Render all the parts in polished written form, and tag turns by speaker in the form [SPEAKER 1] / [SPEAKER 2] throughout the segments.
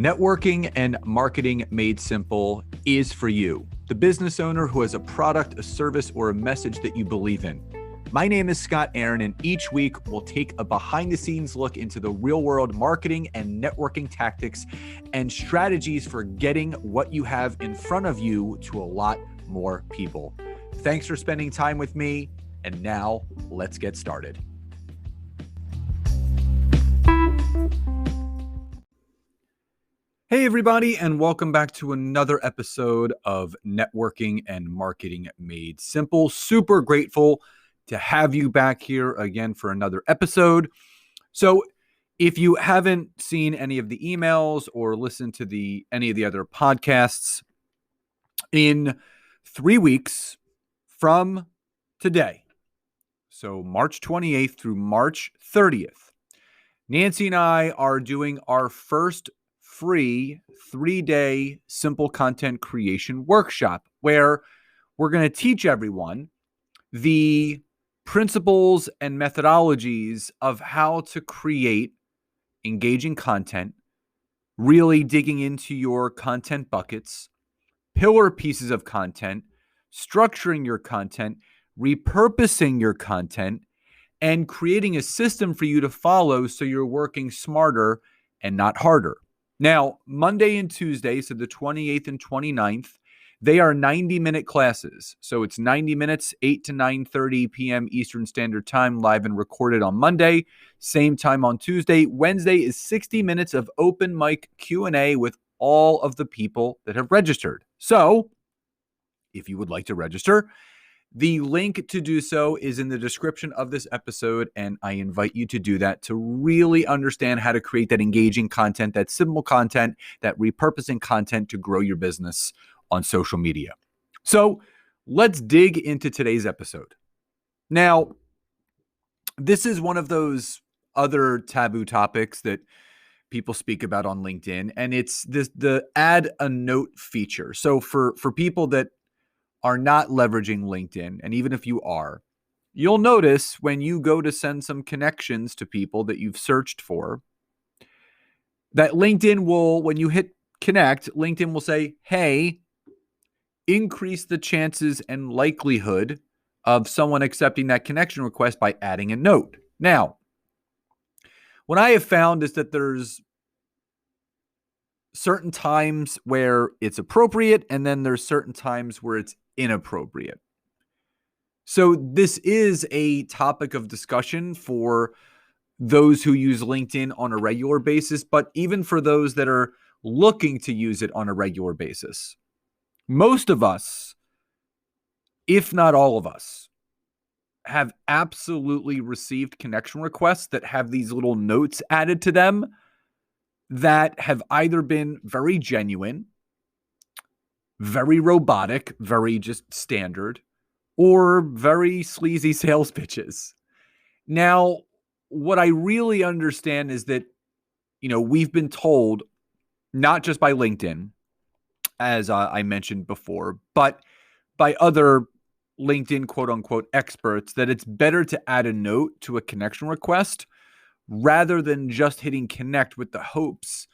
[SPEAKER 1] Networking and marketing made simple is for you, the business owner who has a product, a service, or a message that you believe in. My name is Scott Aaron, and each week we'll take a behind-the-scenes look into the real-world marketing and networking tactics and strategies for getting what you have in front of you to a lot more people. Thanks for spending time with me, and now let's get started. Hey everybody, and welcome back to another episode of Networking and Marketing Made Simple. Super grateful to have you back here again for another episode. So if you haven't seen any of the emails or listened to any of the other podcasts, in 3 weeks from today, so March 28th through March 30th, Nancy and I are doing our first free 3-day simple content creation workshop where we're going to teach everyone the principles and methodologies of how to create engaging content, really digging into your content buckets, pillar pieces of content, structuring your content, repurposing your content, and creating a system for you to follow so you're working smarter and not harder. Now, Monday and Tuesday, so the 28th and 29th, they are 90-minute classes. So it's 90 minutes, 8 to 9:30 p.m. Eastern Standard Time, live and recorded on Monday. Same time on Tuesday. Wednesday is 60 minutes of open mic Q&A with all of the people that have registered. So if you would like to register, the link to do so is in the description of this episode, and I invite you to do that to really understand how to create that engaging content, that simple content, that repurposing content to grow your business on social media. So let's dig into today's episode. Now, this is one of those other taboo topics that people speak about on LinkedIn, and it's the add a note feature. So for people that are not leveraging LinkedIn, and even if you are, you'll notice when you go to send some connections to people that you've searched for, that LinkedIn will, when you hit connect, LinkedIn will say, hey, increase the chances and likelihood of someone accepting that connection request by adding a note. Now, what I have found is that there's certain times where it's appropriate, and then there's certain times where it's inappropriate. So this is a topic of discussion for those who use LinkedIn on a regular basis, but even for those that are looking to use it on a regular basis. Most of us, if not all of us, have absolutely received connection requests that have these little notes added to them that have either been very genuine, very robotic, very just standard, or very sleazy sales pitches. Now, what I really understand is that, we've been told, not just by LinkedIn, as I mentioned before, but by other LinkedIn quote-unquote experts, that it's better to add a note to a connection request rather than just hitting connect with the hopes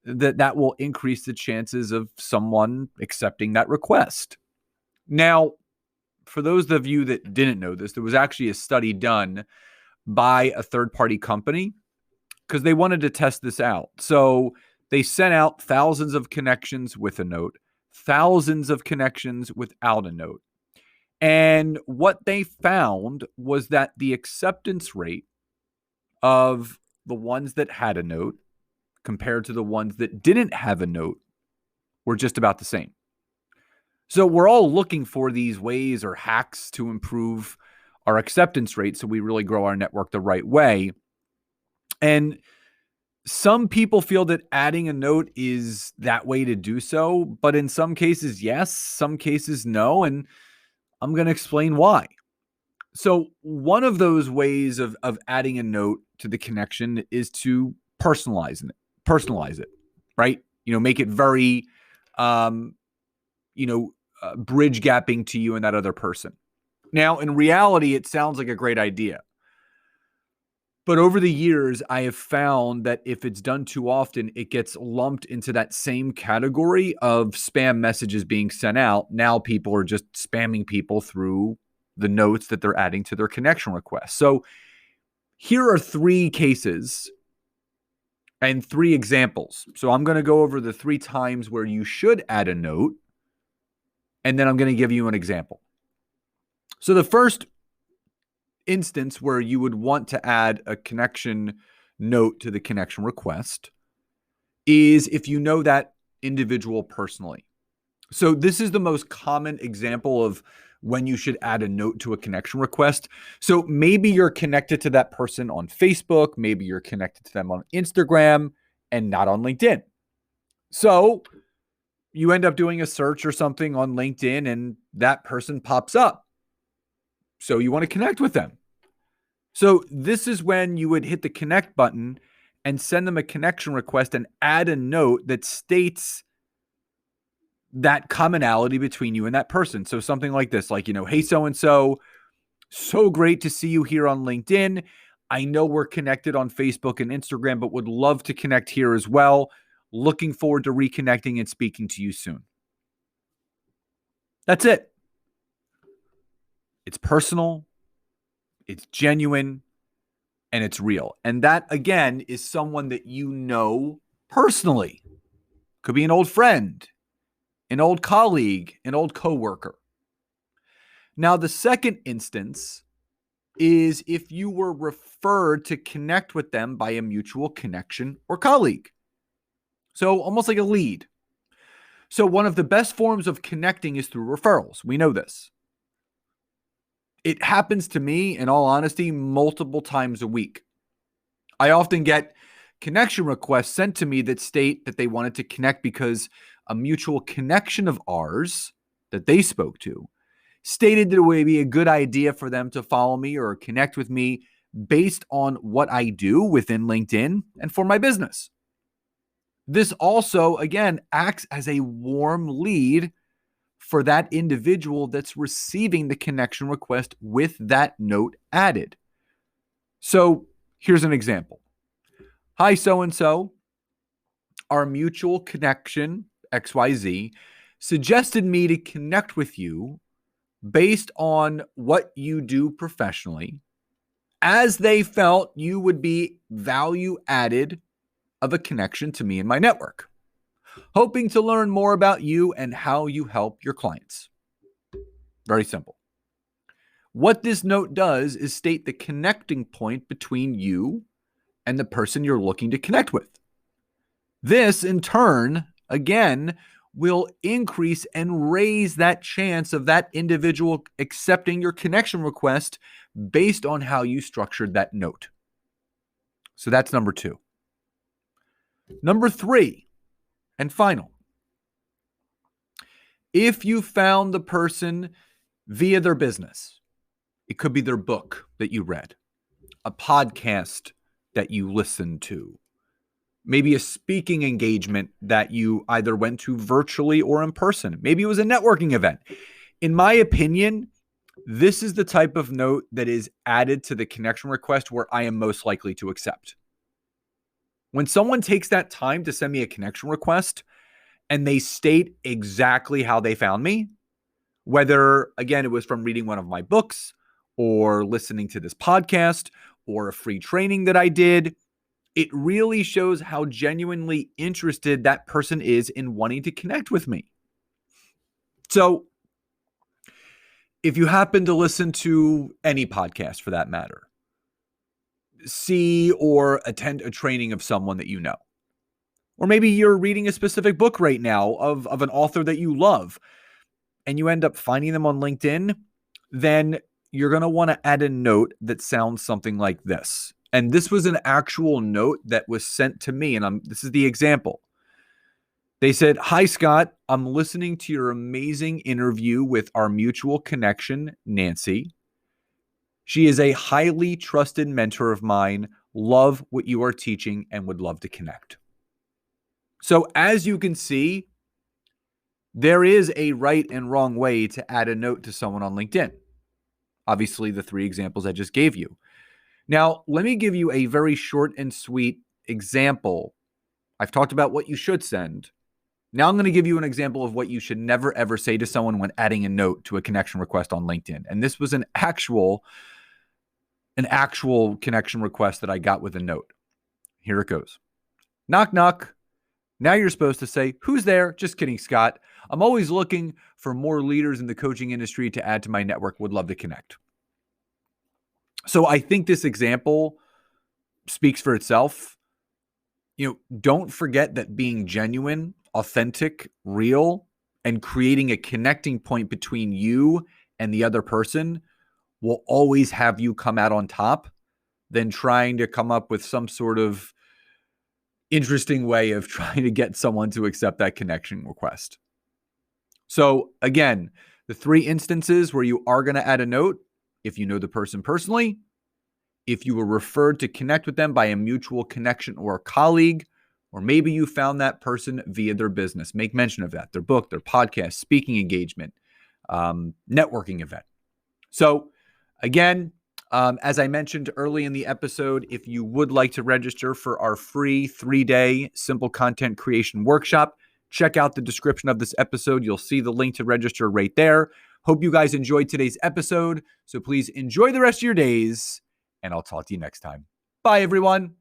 [SPEAKER 1] that will increase the chances of someone accepting that request. Now, for those of you that didn't know this, there was actually a study done by a third-party company because they wanted to test this out. So they sent out thousands of connections with a note, thousands of connections without a note. And what they found was that the acceptance rate of the ones that had a note compared to the ones that didn't have a note were just about the same. So we're all looking for these ways or hacks to improve our acceptance rate so we really grow our network the right way. And some people feel that adding a note is that way to do so, but in some cases, yes, some cases, no, and I'm going to explain why. So one of those ways of adding a note to the connection is to personalize it, right? Make it very, bridge gapping to you and that other person. Now, in reality, it sounds like a great idea. But over the years, I have found that if it's done too often, it gets lumped into that same category of spam messages being sent out. Now people are just spamming people through the notes that they're adding to their connection request. So here are 3 cases and 3 examples. So I'm going to go over the 3 times where you should add a note, and then I'm going to give you an example. So the first instance where you would want to add a connection note to the connection request is if you know that individual personally. So this is the most common example of when you should add a note to a connection request. So maybe you're connected to that person on Facebook, maybe you're connected to them on Instagram and not on LinkedIn. So you end up doing a search or something on LinkedIn and that person pops up. So you want to connect with them. So this is when you would hit the connect button and send them a connection request and add a note that states that commonality between you and that person. So something like this, like, hey, so-and-so, so great to see you here on LinkedIn. I know we're connected on Facebook and Instagram, but would love to connect here as well. Looking forward to reconnecting and speaking to you soon. That's it. It's personal, it's genuine, and it's real. And that, again, is someone that you know personally. Could be an old friend, an old colleague, an old coworker. Now, the second instance is if you were referred to connect with them by a mutual connection or colleague. So almost like a lead. So one of the best forms of connecting is through referrals. We know this. It happens to me, in all honesty, multiple times a week. I often get connection requests sent to me that state that they wanted to connect because a mutual connection of ours that they spoke to stated that it would be a good idea for them to follow me or connect with me based on what I do within LinkedIn and for my business. This also, again, acts as a warm lead for that individual that's receiving the connection request with that note added. So here's an example. Hi, so-and-so. Our mutual connection, XYZ, suggested me to connect with you based on what you do professionally, as they felt you would be value added of a connection to me and my network. Hoping to learn more about you and how you help your clients. Very simple. What this note does is state the connecting point between you and the person you're looking to connect with. This, in turn, again, will increase and raise that chance of that individual accepting your connection request based on how you structured that note. So that's number 2. Number 3, and final. If you found the person via their business, it could be their book that you read, a podcast that you listened to, maybe a speaking engagement that you either went to virtually or in person. Maybe it was a networking event. In my opinion, this is the type of note that is added to the connection request where I am most likely to accept. When someone takes that time to send me a connection request and they state exactly how they found me, whether, again, it was from reading one of my books or listening to this podcast or a free training that I did, it really shows how genuinely interested that person is in wanting to connect with me. So if you happen to listen to any podcast for that matter, see or attend a training of someone that you know, or maybe you're reading a specific book right now of an author that you love, and you end up finding them on LinkedIn, then you're going to want to add a note that sounds something like this. And this was an actual note that was sent to me, and this is the example. They said, "Hi, Scott. I'm listening to your amazing interview with our mutual connection, Nancy. She is a highly trusted mentor of mine. Love what you are teaching and would love to connect." So as you can see, there is a right and wrong way to add a note to someone on LinkedIn. Obviously, the 3 examples I just gave you. Now, let me give you a very short and sweet example. I've talked about what you should send. Now I'm going to give you an example of what you should never, ever say to someone when adding a note to a connection request on LinkedIn. And this was an actual connection request that I got with a note. Here it goes. Knock, knock. Now you're supposed to say, who's there? Just kidding, Scott. I'm always looking for more leaders in the coaching industry to add to my network. Would love to connect. So I think this example speaks for itself. Don't forget that being genuine, authentic, real, and creating a connecting point between you and the other person will always have you come out on top than trying to come up with some sort of interesting way of trying to get someone to accept that connection request. So again, the 3 instances where you are going to add a note: if you know the person personally, if you were referred to connect with them by a mutual connection or a colleague, or maybe you found that person via their business. Make mention of that, their book, their podcast, speaking engagement, networking event. So again, as I mentioned early in the episode, if you would like to register for our free 3-day simple content creation workshop, check out the description of this episode. You'll see the link to register right there. Hope you guys enjoyed today's episode. So please enjoy the rest of your days, and I'll talk to you next time. Bye, everyone.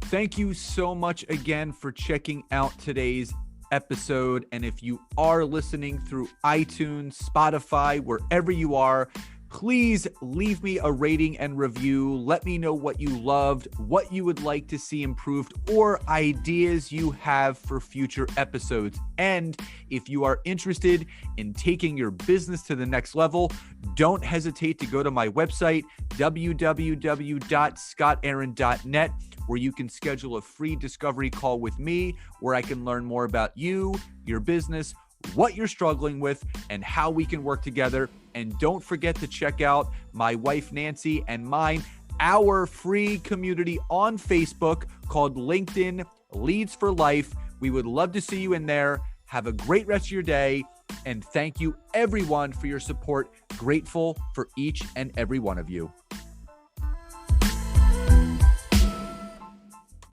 [SPEAKER 1] Thank you so much again for checking out today's episode. And if you are listening through iTunes, Spotify, wherever you are, please leave me a rating and review. Let me know what you loved, what you would like to see improved, or ideas you have for future episodes. And if you are interested in taking your business to the next level, don't hesitate to go to my website, www.scottaaron.net, where you can schedule a free discovery call with me, where I can learn more about you, your business, what you're struggling with, and how we can work together. And don't forget to check out my wife, Nancy, and mine, our free community on Facebook called LinkedIn Leads for Life. We would love to see you in there. Have a great rest of your day. And thank you, everyone, for your support. Grateful for each and every one of you.